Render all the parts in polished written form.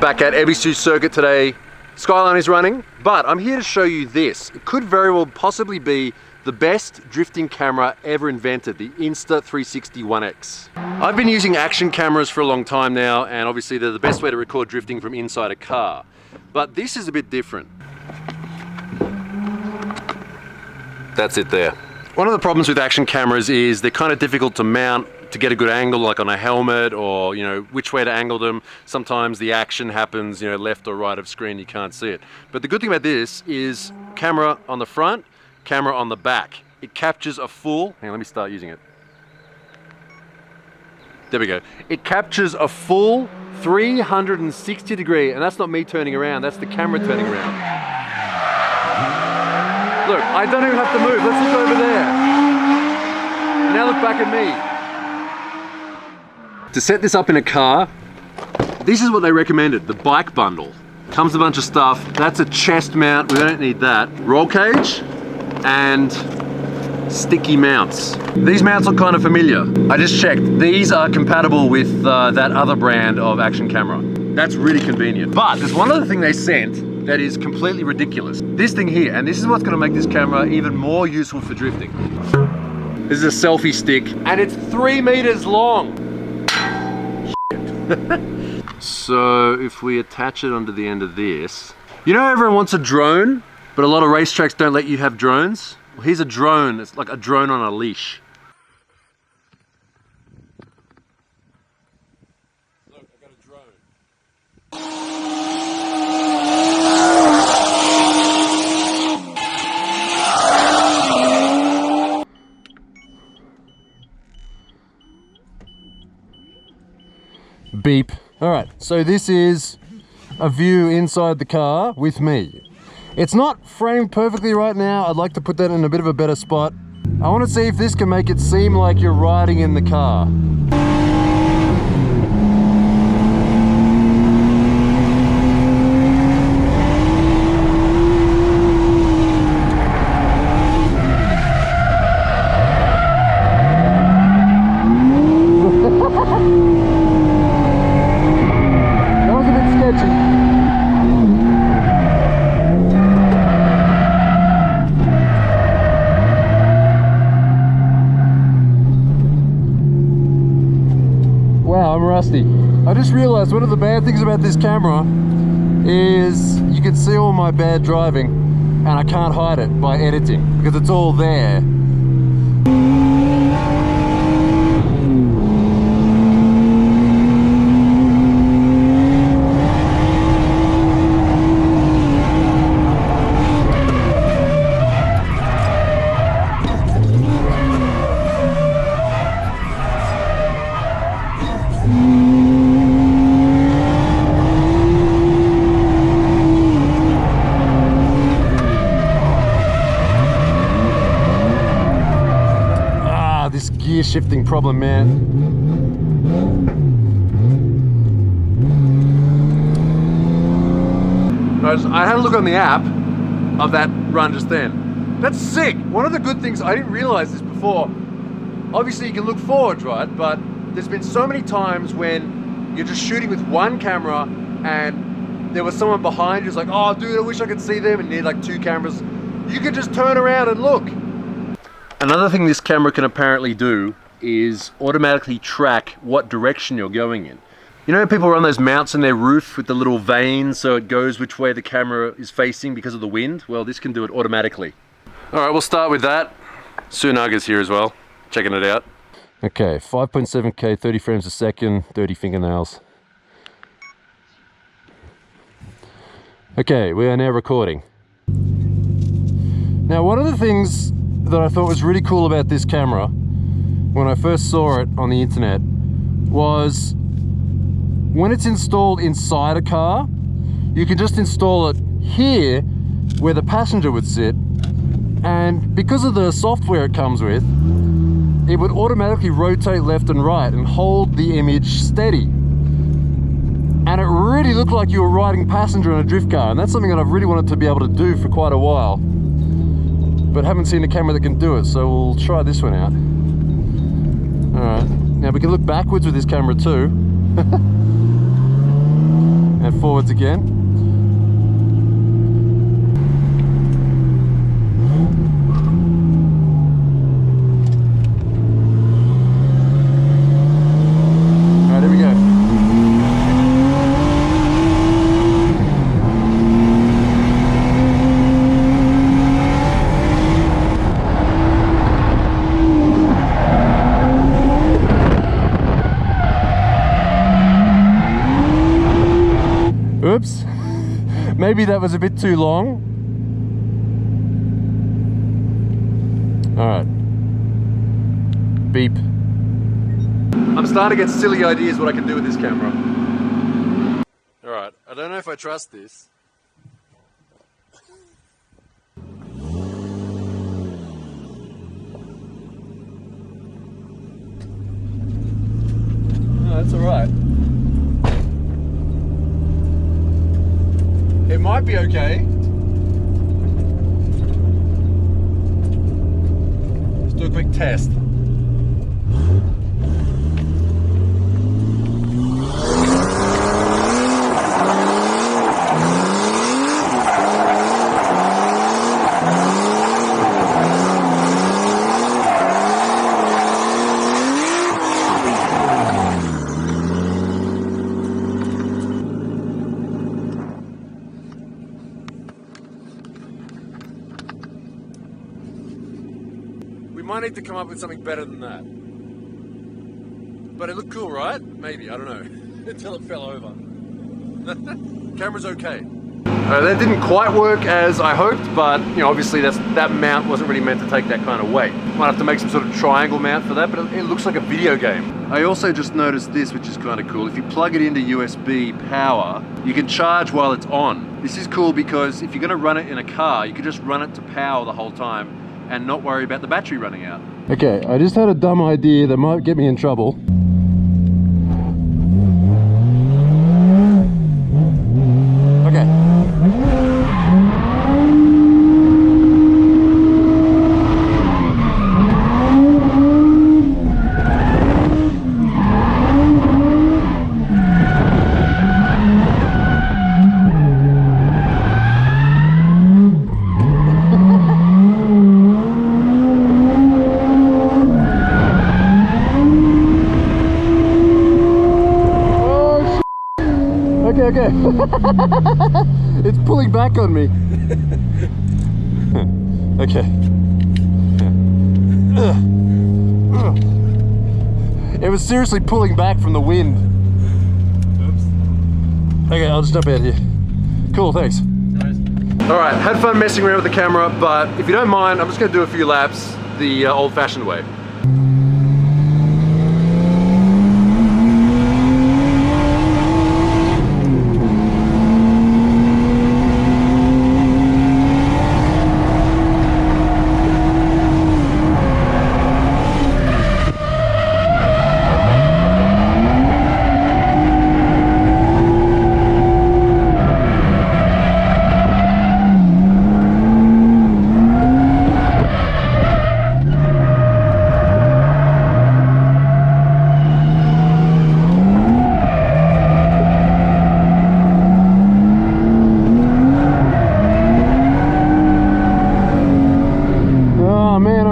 back at Ebisu Circuit today. Skyline is running, but I'm here to show you this. It could very well possibly be the best drifting camera ever invented, the Insta360 One X. I've been using action cameras for a long time now, and obviously they're the best way to record drifting from inside a car. But this is a bit different. That's it there. One of the problems with action cameras is they're kind of difficult to mount to get a good angle, like on a helmet, or which way to angle them. Sometimes the action happens left or right of screen, you can't see it. But the good thing about this is camera on the front, camera on the back. It captures a full, hang on, let me start using it. There we go. It captures a full 360 degree, and that's not me turning around, that's the camera turning around. Look, I don't even have to move. Let's look over there. Now look back at me. To set this up in a car, this is what they recommended, the bike bundle. Comes with a bunch of stuff. That's a chest mount, we don't need that. Roll cage and sticky mounts. These mounts look kind of familiar. I just checked, these are compatible with that other brand of action camera. That's really convenient. But there's one other thing they sent that is completely ridiculous. This thing here, and this is what's gonna make this camera even more useful for drifting. This is a selfie stick, and it's 3 meters long. So if we attach it onto the end of this, everyone wants a drone, but a lot of racetracks don't let you have drones. Well, here's a drone. It's like a drone on a leash. Look, I got a drone. Beep. All right, so this is a view inside the car with me. It's not framed perfectly right now. I'd like to put that in a bit of a better spot. I want to see if this can make it seem like you're riding in the car. I just realized one of the bad things about this camera is you can see all my bad driving, and I can't hide it by editing because it's all there. Gear shifting problem, man. I had a look on the app of that run just then. That's sick. One of the good things, I didn't realize this before, obviously you can look forward, right? But there's been so many times when you're just shooting with one camera and there was someone behind you who's like, oh dude, I wish I could see them, and you need like 2 cameras. You can just turn around and look. Another thing this camera can apparently do is automatically track what direction you're going in. People run those mounts in their roof with the little vanes so it goes which way the camera is facing because of the wind? Well, this can do it automatically. All right, we'll start with that. Sunaga's here as well, checking it out. Okay, 5.7K, 30 frames a second, 30 fingernails. Okay, we are now recording. Now, one of the things that I thought was really cool about this camera when I first saw it on the internet was when it's installed inside a car, you can just install it here where the passenger would sit, and because of the software it comes with, it would automatically rotate left and right and hold the image steady. And it really looked like you were riding passenger in a drift car, and that's something that I've really wanted to be able to do for quite a while, but haven't seen a camera that can do it, so we'll try this one out. Alright, now we can look backwards with this camera too. And head forwards again. Alright, here we go. Oops, maybe that was a bit too long. All right, beep. I'm starting to get silly ideas what I can do with this camera. All right, I don't know if I trust this. No, that's all right. It might be okay. Let's do a quick test. We might need to come up with something better than that. But it looked cool, right? Maybe, I don't know. Until it fell over. Camera's okay. That didn't quite work as I hoped, but you know, obviously that mount wasn't really meant to take that kind of weight. Might have to make some sort of triangle mount for that, but it looks like a video game. I also just noticed this, which is kind of cool. If you plug it into USB power, you can charge while it's on. This is cool because if you're gonna run it in a car, you could just run it to power the whole time and not worry about the battery running out. Okay, I just had a dumb idea that might get me in trouble. Okay. Okay. It's pulling back on me. Okay. It was seriously pulling back from the wind. Oops. Okay, I'll just jump out here. Cool, thanks. Nice. Alright, had fun messing around with the camera, but if you don't mind, I'm just going to do a few laps the old-fashioned way.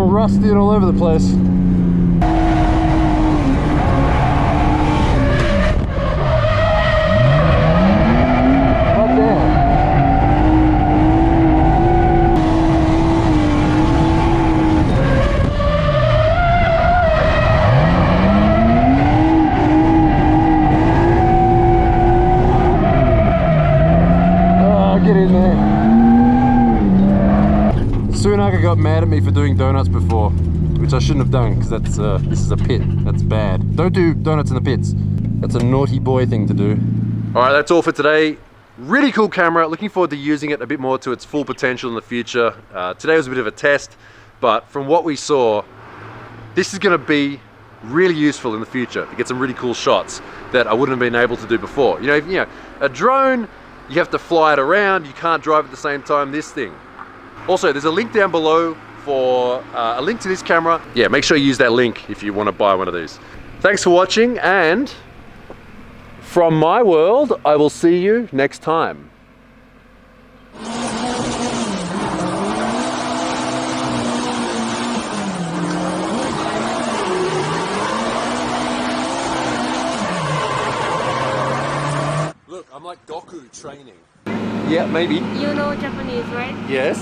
Rusted all over the place. God damn. Oh, get in there. Sunaka got mad at me for doing donuts before, which I shouldn't have done because that's this is a pit. That's bad. Don't do donuts in the pits. That's a naughty boy thing to do. All right, that's all for today. Really cool camera. Looking forward to using it a bit more to its full potential in the future. Today was a bit of a test, but from what we saw, this is going to be really useful in the future to get some really cool shots that I wouldn't have been able to do before. You know, a drone, you have to fly it around. You can't drive at the same time. This thing. Also, there's a link down below for a link to this camera. Yeah, make sure you use that link if you want to buy one of these. Thanks for watching and From my world, I will see you next time. Look, I'm like Goku training. Yeah, maybe. You know Japanese, right? Yes.